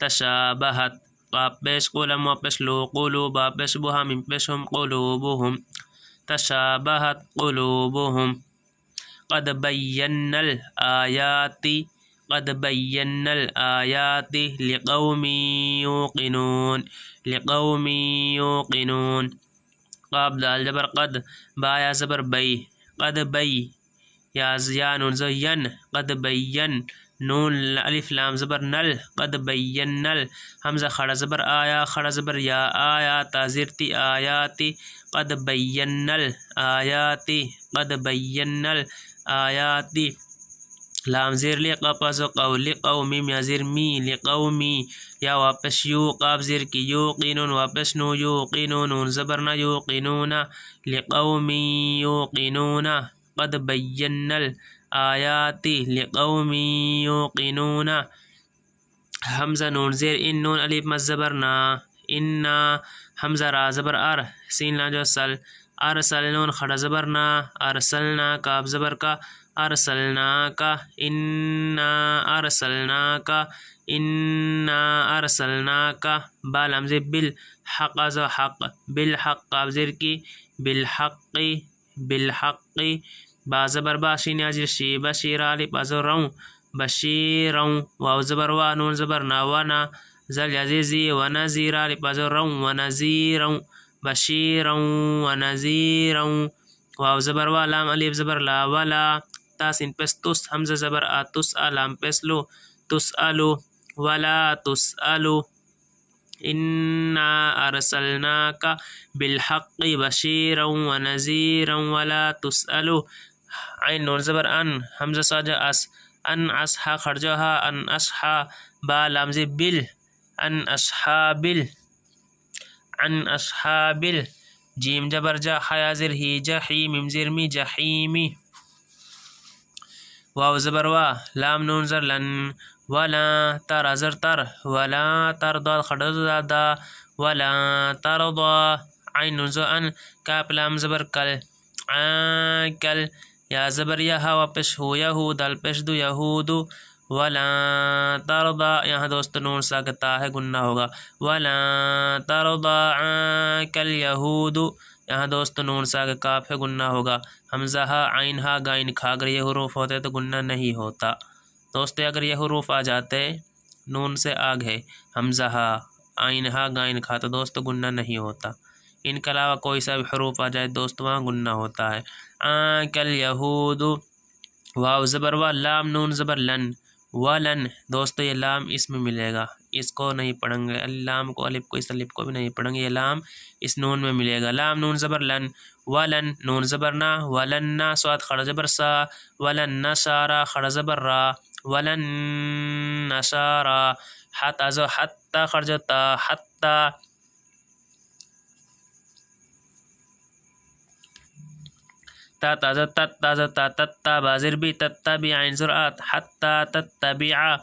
تشابهت قاف پیش قلم و پیش لو قلوب پیش بها میم پیش هم قلوبهم تشابهت قلوبهم قد بينا الآيات قد بينا الآيات لقوم يوقنون لقوم يوقنون قاف دال زبر قد با یا زبر بی قد بی یا نون زین قد بین نون الف لام زبر نل قد بین نل حمزہ خڑا زبر آیا خڑا زبر یا آیا تازرتی آیاتی قد بین الآیاتی قد بین الآیاتی لام زیر لی قاف قول قومی یا زیر می لقومی یا واپس یو قاف زیر کی یوقنون واپس نو یوقنون نون زبر نہ یوقنون لقوم یوقنون قد بینا الآیات لقوم یوقنون حمزہ نون زیر ان نون الف مد زبر نا ان حمزہ را زبر ار سین لا جو سل ارسل نون خڑا زبر نا ارسلنا کاف زبر کا ارسلناک انا ارسلناک انا ارسلناک با لام زیر بالحق از حق بالحق قاف زیر کی بالحق بالحق با زبر با شین یا زیر شی بشیر الف از رو بشیرون واو زبر وا نون زبر نا ونا زل یا زیر زی ونذیر الف از رو ونذیرون بشیرون ونذیرون واو زبر وا لام الف زبر لا ولا تاسین پس تس حمزہ زبر آ تس لام پس لو تسألو ولا تسألو انا ارسلناک بالحق بشیرا ونذیرا ولا تسألو عین نون زبر ان حمزہ ساجہ اس ان اصحا خرجہا ان اصحا با لام زی بل ان اصحابل عن اصحاب جیم جبر جا حیا زر ہی جحیم میم زر می جحیمی واو زبر وا لام نون زر لن ولا تر زر تر ولا ترضى خڑا دا ولا ترضى عین نون زر ان کاف لام زبر کل کل یا زبر یا ہوا پیش ہو یہود الپیش دو یہودو ولا ترضى یہاں دوست نون ساکتا ہے گنہ ہوگا ولا ترضى عنك اليهود یہاں دوست نون ساک کاف ہے گنہ ہوگا حمزہ عین ہا گائن کھا اگر یہ حروف ہوتے تو گنہ نہیں ہوتا دوست اگر یہ حروف آ جاتے نون سے آگ ہے حمزہ عین ہا گائن کھا تو دوست گنہ نہیں ہوتا ان کے علاوہ کوئی سا بھی حروف آ جائے دوست وہاں گنہ ہوتا ہے عنك اليهود واو زبر وا لام نون زبر لن ولن دوستو یہ لام اس میں ملے گا اس کو نہیں پڑھیں گے لام کو الف کو اس الف کو بھی نہیں پڑھیں گے یہ لام اس نون میں ملے گا لام نون زبر لن ولن نون زبر نا ولن سواد خڑا زبر سا ولن نصارا خڑا زبر را ولن نصارا حتا زو حتا خرجتا حتا تا تازہ تت تازہ تا تتا بازر بھی تتبع عین زرعات حتی تتبع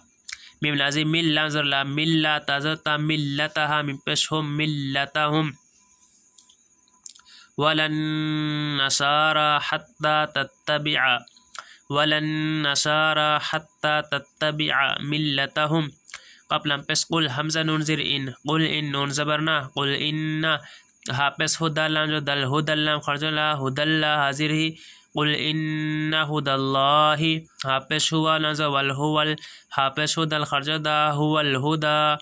میم لازم مل لام زر لا ملا تازہ تا ملتها من پیشهم ملتهم ولن نصارى حتى تتبع ولن نصارى حتى تتبع ملتهم قبل پس قل حمزہ نون زر ان قل ان نون زبرنا قل ان حافظ ہدا لام جو دل ہدا لام خرج لا ہدا اللہ حاضر ہی قل ان ہدا اللہ حافظ ہوا لام جو ول هو حافظ ہدا خرج دا هو الهدى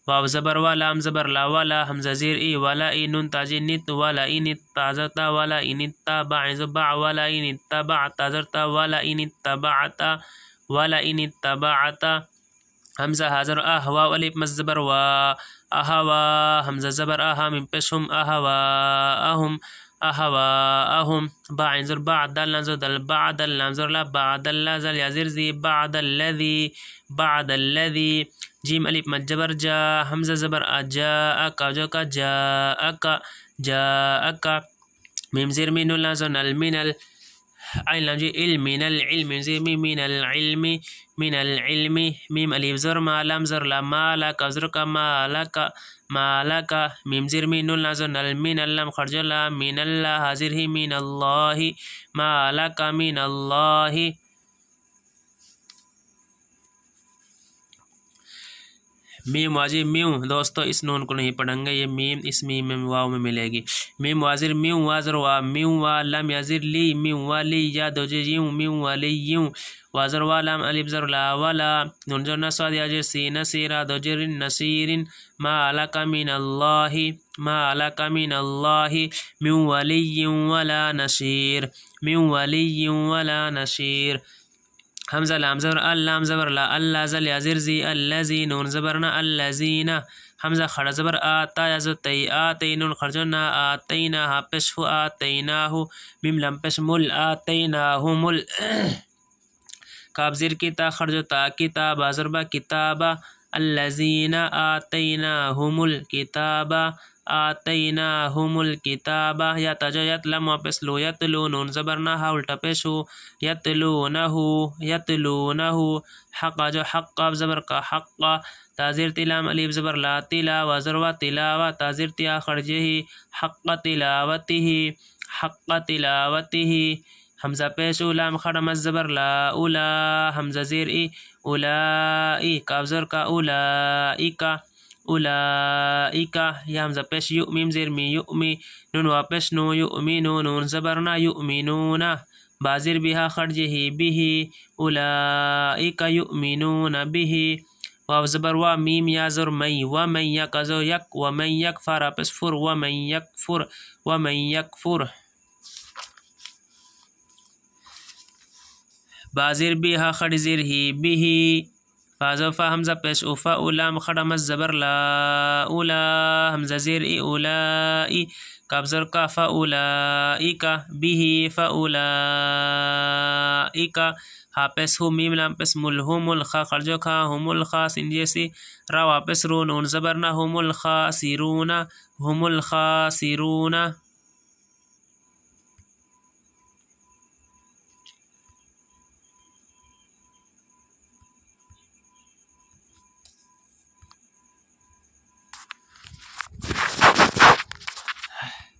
واو زبر وا لام زبر لا ولا حمزہ زیر ای ولا ای نون تاجی نت ولا ان تازتا ولا ان تبع زبع ولا ان تبع تازرتا ولا ان تبعت ولا ان تبعت حمزہ حاضر احوا الف مزبر وا احوا حمزہ زبر اها من پیشهم احواهم احواهم با عین زر بعد لنزر دل بعد لنزر لا بعد اللازل یزر زی بعد الذي جیم الف مجبر جا حمزہ زبر جاءک جو کا جاءک میم زیر من لازن المن عین لام جی علم من العلم زیر من العلم من العلم میم الف زر ما لام زر لا مالک زر کا مالک میم زیر من لازن المن لام خرج لا من اللہ حاضر ہی من اللہ مالک من اللہ میم واجر میو، دوستو اس نون کو نہیں پڑھیں گے، یہ میم اس میم میں واو میں ملے گی. میم واجر میو وازر وا میو وا لام یزر لی میو والی یا دوجر یوں میو والی یوں وازر وا لام الف زر لا ولا نون زر نصاد یجر سی نصیرا دوجر نصیر ما لک من اللہ ما لک من اللہ من ولی ولا نصیر من ولی ولا نصیر. حمزہ لام زبر اللام زبر لا اللہ زل یزر زی الذی نون زبرنا الذین حمزہ خڑا زبر آتا یزر تی آتی نون خرجنا آتینا ہا پیش ہو آتیناہو میم لم پیش مل آتیناہو مل کاب زیر کتا خرج تا کتاب ضربہ کتابہ الذین آتیناہم الکتاب آتیناہم الکتاب یا تجا یتلم واپس لو یتلو نون زبرنا ہا الٹا پیش ہو یتلونہو یتلونہو حق جو حق قاب زبر کا حق تازیر تلام الف زبر لا تلا وزروا تلاوہ تازیر تیا خرجہ حق تلاوتہ حق تلاوتہ حمزہ پیش لام خڑم زبر لا اولا حمزہ زیر ای اولائی کاف زر کا اولائکا اولائکا یا حمزہ پیش یؤمیم زیر می یؤمی نون واپس نو یؤمنو نون زبرنا یؤمنون بازر بها خرجہ به اولائکا یؤمنون به واو زبر وا میم یا زر می ومن یکزو یک ومن یکفر واپس فر ومن یکفر ومن یکفر بازر بها خرج زیر ہی به فازو فا حمزہ پیش اوفا اولام خڑم الزبر لا اولا حمزہ زیر ای اولائی کابزر کا فا اولائکا به فا اولائکا ہا پیس ہو میم لام پیس مل ہم الخا خرجو کھا ہم الخا سنجیسی را واپس رو نون زبرنا ہم الخاسرون ہم الخاسرون